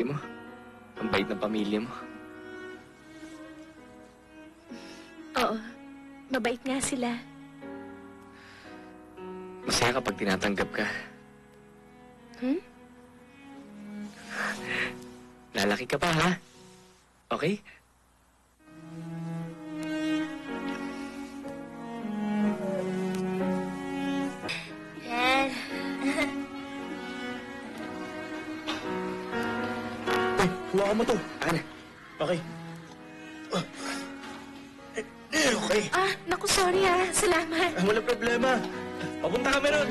ate mo. Ang bait ng pamilya mo. Oo, mabait nga sila. Masaya kapag tinatanggap ka. Lalaki ka pa, ha? Okay? Yan. Hawakan mo to. Ano? Okay. Okay. Naku, sorry Salamat. Walang problema. Papunta kami ron.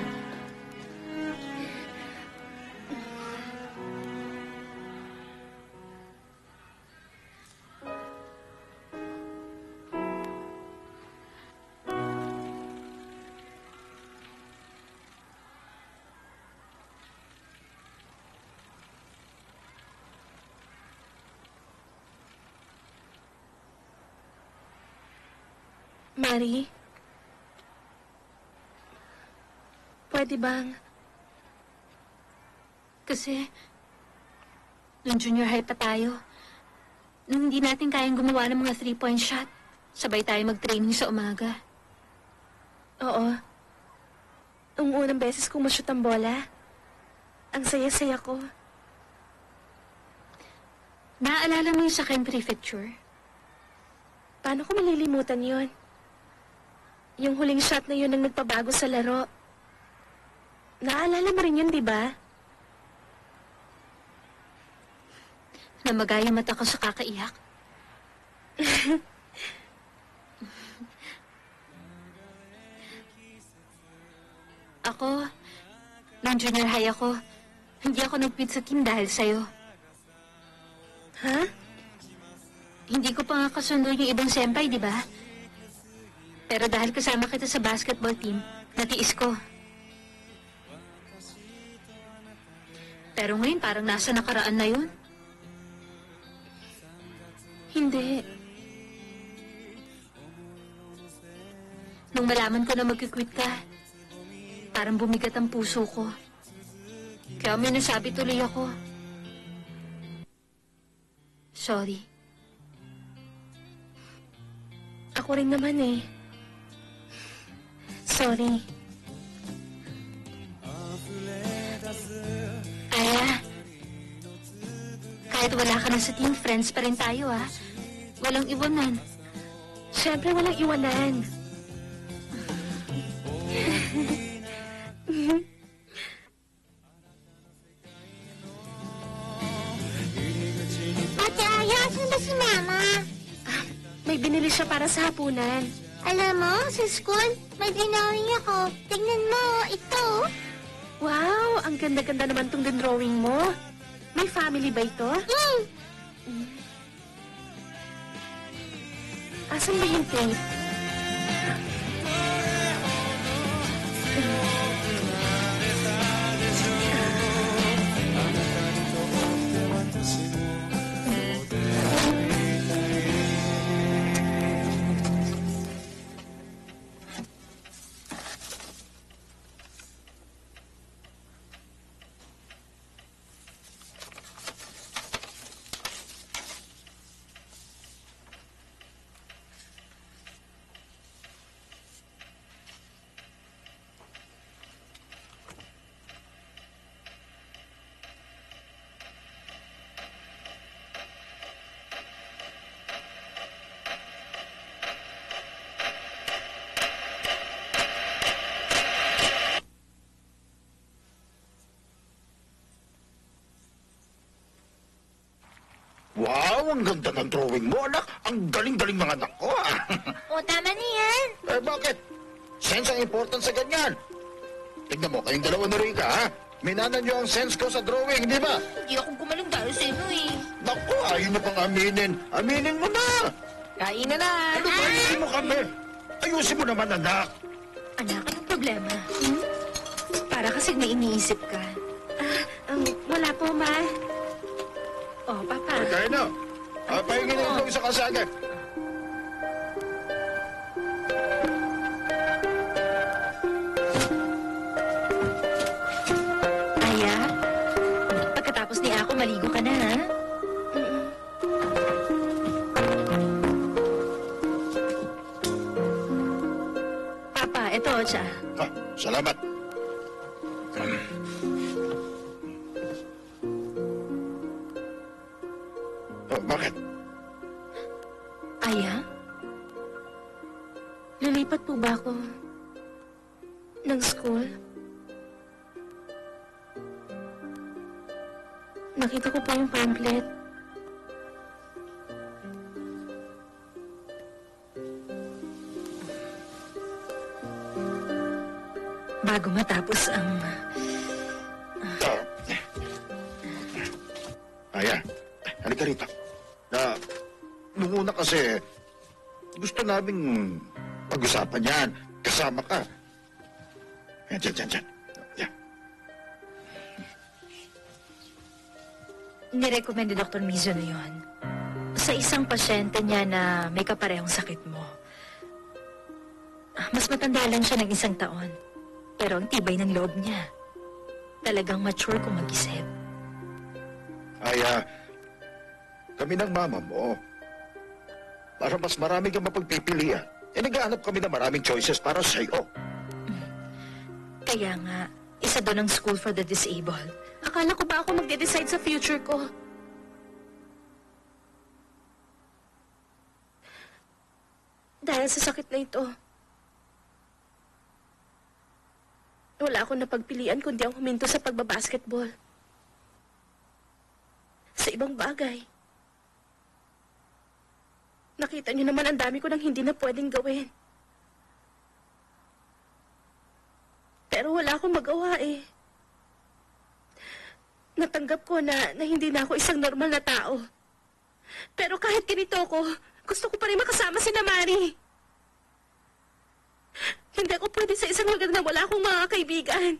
Mari, pwede bang? Kasi, nung junior high pa tayo, nung hindi natin kayang gumawa ng mga 3-point shot, sabay tayo mag-training sa umaga. Oo. Nung unang beses kong ma-shoot ang bola, ang saya-saya ko. Naaalala mo yung sa akin prefecture? Paano ko malilimutan yon? Yung huling shot na yun ang nagpabago sa laro. Naalala mo rin yun, di ba? Namagay yung mata ko sa kakaiyak. Ako, nung junior high ako, hindi ako nag-quit sa team dahil sa'yo. Ha? Hindi ko pa nga kasundo yung ibang senpai, di ba? Pero dahil kasama kita sa basketball team, natiis ko. Pero ngayon parang nasa nakaraan na yun. Hindi. Nung malaman ko na magkikwit ka, parang bumigat ang puso ko. Kaya may nasabi tuloy ako. Sorry. Ako rin naman eh. Sorry. Aya, kahit wala ka na sa team, friends pa rin tayo Walang iwanan. Siyempre walang iwanan. Ate Aya, asan ba si Mama? May binili siya para sa hapunan. Alam mo, sa school, may drawing ako. Tingnan mo, ito. Wow, ang ganda-ganda naman tong drawing mo. May family ba ito? Asan ba yung tape? Wow, ang ganda ng drawing mo, anak. Ang galing-galing ng anak ko, O, tama na yan. bakit? Sense ang important sa ganyan. Tignan mo, kayong dalawa na rin ka, ha? Minanan niyo ang sense ko sa drawing, di ba? Hindi ako gumaling dahil sa inyo eh. Naku, ayaw na pang aminin. Aminin mo na. Kain na. Ano ba, ayusin mo kami? Ayusin mo naman, anak. Anak, anong problema? Para kasi may iniisip ka. Wala po, Ma. Oh, Papa. Kaya na. Pahingin na yung sa kasada. Aya, pagkatapos ni ako, maligo ka na. ha? Papa, ito, siya. Ah, salamat. Oh, bakit? Aya? Lilipat po ba ako ng school? Nakita ko po yung pamphlet. Bago matapos ang... Oh. Aya, halika rito. Nung una kasi, gusto naming pag-usapan yan. Kasama ka. Diyan. Yan. Nirecommend ni Dr. Mizo na yun. Sa isang pasyente niya na may kaparehong sakit mo. Mas matanda lang siya ng 1 taon. Pero ang tibay ng loob niya. Talagang mature kung mag-isip. Aya, kami ng mama mo. Para mas marami kang mapagpipilian. Naghahanap kami ng maraming choices para sa'yo. Kaya nga, isa doon ang school for the disabled. Akala ko ba ako magde-decide sa future ko? Dahil sa sakit na ito, wala akong napagpilian kundi ang huminto sa pagbabasketball. Sa ibang bagay. Nakita niyo naman ang dami ko nang hindi na pwedeng gawin. Pero wala akong magawa eh. Natanggap ko na hindi na ako isang normal na tao. Pero kahit ganito ako, gusto ko pa rin makasama si Mari. Hindi ako pwede sa isang lugar na wala akong mga kaibigan.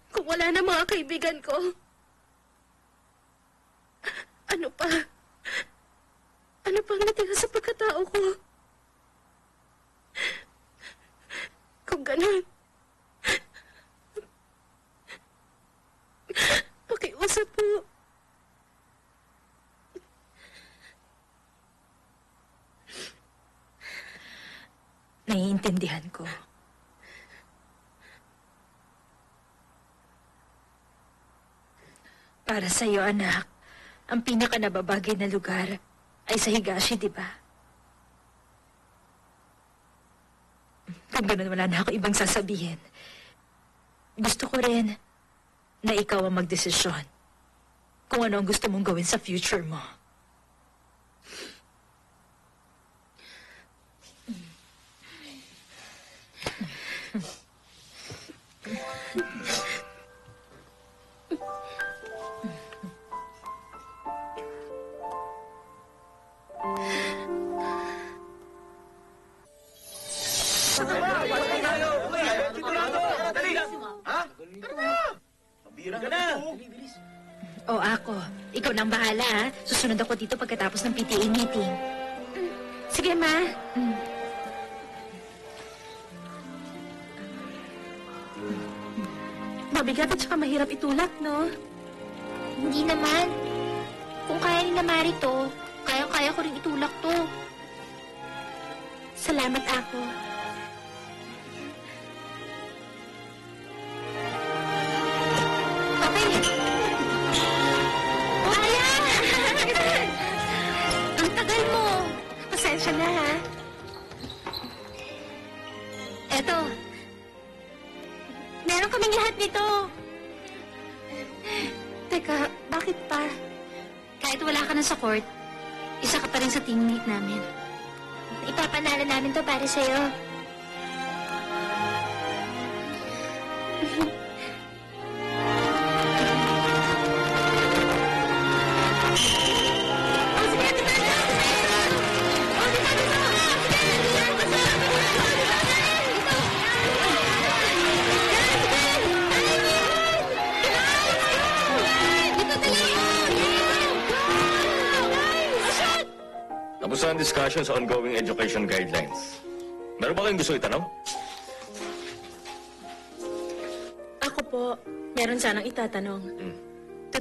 Kung wala na mga kaibigan ko, ano pa? Ano pa ang natira sa pagkatao ko? Kung ganun, pakiusap po. Naiintindihan ko. Para sa iyo, anak, ang pinakanababagay na lugar ay sa Higashi, di ba? Kung ganun, wala na ako ibang sasabihin. Gusto ko rin na ikaw ang magdesisyon kung ano ang gusto mong gawin sa future mo. O ako, ikaw nang bahala ha. Susunod ako dito pagkatapos ng PTA meeting. Sige, Ma. Mabigat at saka mahirap itulak, no? Hindi naman. Kung kaya ni Mari to, kaya ko rin itulak to. Salamat ako. Okay. Aya! Ang tagal mo. Pasensya na, ha? Eto. Meron kaming lahat nito. Teka, bakit pa? Kahit wala ka na sa court, isa ka pa rin sa teammate namin. Ipapanalo namin to para sa'yo. Tapos ang discussion sa ongoing education guidelines. Meron ba kayong gusto itanong? Ako po, meron sanang itatanong.